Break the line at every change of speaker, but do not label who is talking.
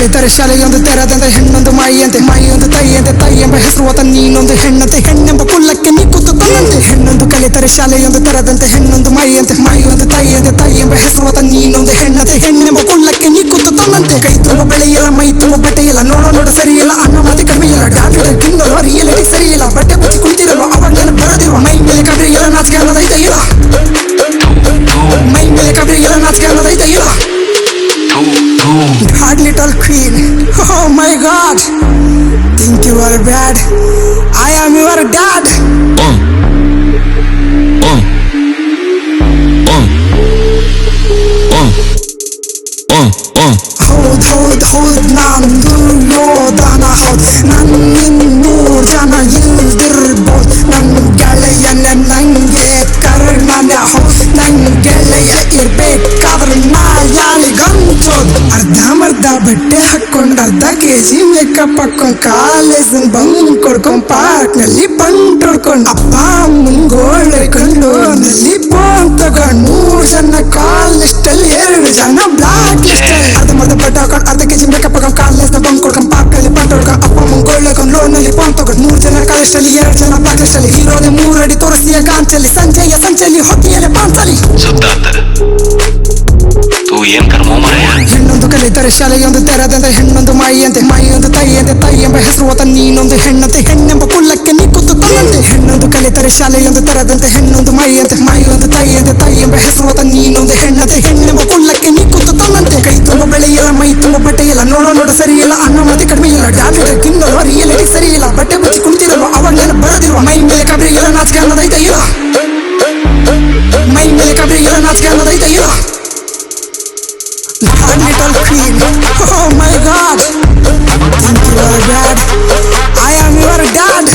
ಕಲಿತರೆ ಶಾಲೆಯೊಂದು ತೆರೆದಂತೆ ಹೆಣ್ಣೊಂದು ಮಾಯಿಯಂತೆ ಮಾಯಿಯೊಂದು ತಾಯಿಯಂತೆ ತಾಯಿ ಎಂಬ ಹೆಸರು ಹೊತ್ತ ನೀನೊಂದು ಹೆಣ್ಣಂತೆ ಹೆಣ್ಣೆಂಬ ಕುಲ್ಲಕ್ಕೆ ನೀ ಕೂತುಕೊಂಡಂತೆ ಹೆಣ್ಣೊಂದು ಕಲಿತರೆ ಶಾಲೆಯೊಂದು ತೆರೆದಂತೆ ಹೆಣ್ಣೊಂದು ಮಾಯಿಯಂತೆ ಮಾಯಿಯೊಂದು ತಾಯಿಯಂತೆ ತಾಯಿ ಎಂಬ ಹೆಸರು ಹೊತ್ತ ನೀನೊಂದು ಹೆಣ್ಣಂತೆ ಹೆಣ್ಣೆಂಬ ಕುಲ್ಲಕ್ಕೆ ನೀ ಕೂತುಕೊಂಡಂತೆ ಕೈ ತುಂಬ ಬೆಳೆಯಿಲ್ಲ ಮೈ ತುಂಬ ಬಟ್ಟೆಯಿಲ್ಲ ನೋಡು ಸರಿಯಿಲ್ಲ ಅನ್ನ ಮಾತಿ ಕಡಿಮೆ ಇಲ್ಲ ಡಾಕ್ಟರ್ ತಿನ್ನಲು ರಿಯಲಿಟಿ ಸರಿಯಿಲ್ಲ ಬಟ್ಟೆ ಬಚ್ಚಿ ಕುಳಿತಿರಲು ಅವಾಗ ನಾನು ಬರೋದಿರುವ ಮೈ ಮೇಲೆ ಕಬ್ರಿ ಇಲ್ಲ ನಾಚಿಕೆ ಅನ್ನೋದೈತೆ ಇಲ್ಲ ಮೈ ಮೇಲೆ ಕಬ್ರಿ ಇಲ್ಲ ನಾಚಿಕೆ ಅನ್ನೋದೈತೆ ಇಲ್ಲ God, little queen, oh my God, think you are bad, I am your dad. ಹೌದ್ ನಾನು ದುರ್ಯೋಧನ ಹೌದ್ ನನ್ನಿನ್ನೂ ಜನ ಇಲ್ದಿರ್ಬೋದು ನನ್ನ ಗೆಳೆಯನ ನಂಗೆ ಕರ್ಣನ ಹೌದ್ ನನ್ನ ಗೆಳೆಯ ಇರ್ಬೇಕಾದ್ರೆ ನಾ ಯಾರಿಗಂತೋದು ಅರ್ಧಂಬರ್ಧ ಬಟ್ಟೆ ಹಾಕೊಂಡ್ ಅರ್ಧ ಕೆಜಿ ಮೇಕಪ್ ಹಾಕೊಂಡ್ ಕಾಲೇಜ್ ಬಂದ್ ಕೊಡ್ಕೊಂಡ್ ಪಾರ್ಕ್ನಲ್ಲಿ ಬಂದ್ ಹೊಡ್ಕೊಂಡ್ ಅಪ್ಪ ಮುಂಗೋಳೆ ಕಂಡು ನಲ್ಲಿ ಫೋನ್ ತಗೊಂಡು 3 ಜನ ಕಾಲ್ ಲಿಸ್ಟಲ್ಲಿ 2 ಜನ ಬ್ಲಾಕ್ ಲಿಸ್ಟ್ ಅರ್ಧಂಬರ್ಧ ಬಟ್ಟೆ ಹಾಕೊಂಡ್ ಅರ್ಧ ಕೆಜಿ ಮೇಕಪ್ ಹಾಕೊಂಡ್ ಕಾಲೇಜ್ ಬಂದ್ ಕೊಡ್ಕೊಂಡ್ ಪಾರ್ಕ್ನಲ್ಲಿ ಬಂದ್ ಹೊಡ್ಕೊಂಡ್ ಅಪ್ಪ ಮುಂಗೋಳೆ ಕಂಡು ಲೋನಲ್ಲಿ ಫೋನ್ ತಗೊಂಡ್ 3 ಜನ ಕಾಲ್ ಲಿಸ್ಟಲ್ಲಿ 2 ಜನ ಬ್ಲಾಕ್ ಲಿಸ್ಟಲ್ಲಿ ಹೀರೋದೆ 3 ಅಡಿ ತೋರಿಸಿಯ ಗಾಂಚಲ್ಲಿ ಸಂಜೆಯಲ್ಲಿ ಹೊತ್ತಿಯಲ್ಲಿ ಪಾಂಚಲಿ ಹೆಣ್ಣೊಂದು ಕಲಿತರೆ ಶಾಲೆಯೊಂದು ತೆರೆದಂತೆ ಹೆಣ್ಣೊಂದು ಮಾಯಿಯಂತೆ ಮಾಯಿಯೊಂದು ತಾಯಿಯಂತೆ ತಾಯಿ ಎಂಬ ಹೆಸರು ಹೊತ್ತ ನೀನೊಂದು ಹೆಣ್ಣಂತೆ ಹೆಣ್ಣೆಂಬ ಕುಲ್ಲಕ್ಕೆ ನೀ ಕೂತುಕೊಂಡಂತೆ ಹೆಣ್ಣೊಂದು ಕಲಿತರೆ ಶಾಲೆಯೊಂದು ತೆರೆದಂತೆ ಹೆಣ್ಣೊಂದು ಮಾಯಿಯಂತೆ ಮಾಯಿಯೊಂದು ತಾಯಿಯಂತೆ ತಾಯಿ ಎಂಬ ಹೆಸರು ಹೊತ್ತ ನೀನೊಂದು ಹೆಣ್ಣಂತೆ ಹೆಣ್ಣೆಂಬ ಕುಲ್ಲಕ್ಕೆ ನೀ ಕೂತುಕೊಂಡಂತೆ ಕೈ ತುಂಬ ಬೆಳೆಯಿಲ್ಲ ಮೈ ತುಂಬ ಬಟ್ಟೆಯಿಲ್ಲ ನೋಡು ಸರಿಯಿಲ್ಲ ಅನ್ನ ಮಾತಿ ಕಡಿಮೆ ಇಲ್ಲ ಡಾಕ್ಟರ್ ತಿನ್ನಲು ರಿಯಲಿಟಿ ಸರಿಯಿಲ್ಲ ಬಟ್ಟೆ ಬಚ್ಚಿ ಕುಳಿತಿರಲು ಅವಾಗ ನಾನು ಬರೋದಿರುವ ಮೈ ಮೇಲೆ ಕಬ್ರಿ ಇಲ್ಲ ನಾಚಿಕೆ ಅನ್ನೋದೈತೆ ಇಲ್ಲ ಮೈ ಮೇಲೆ ಕಬ್ರಿ ಇಲ್ಲ ನಾಚಿಕೆ ಅನ್ನೋದೈತೆ ಇಲ್ಲ God, little queen, oh my God, think you are bad, I am your dad.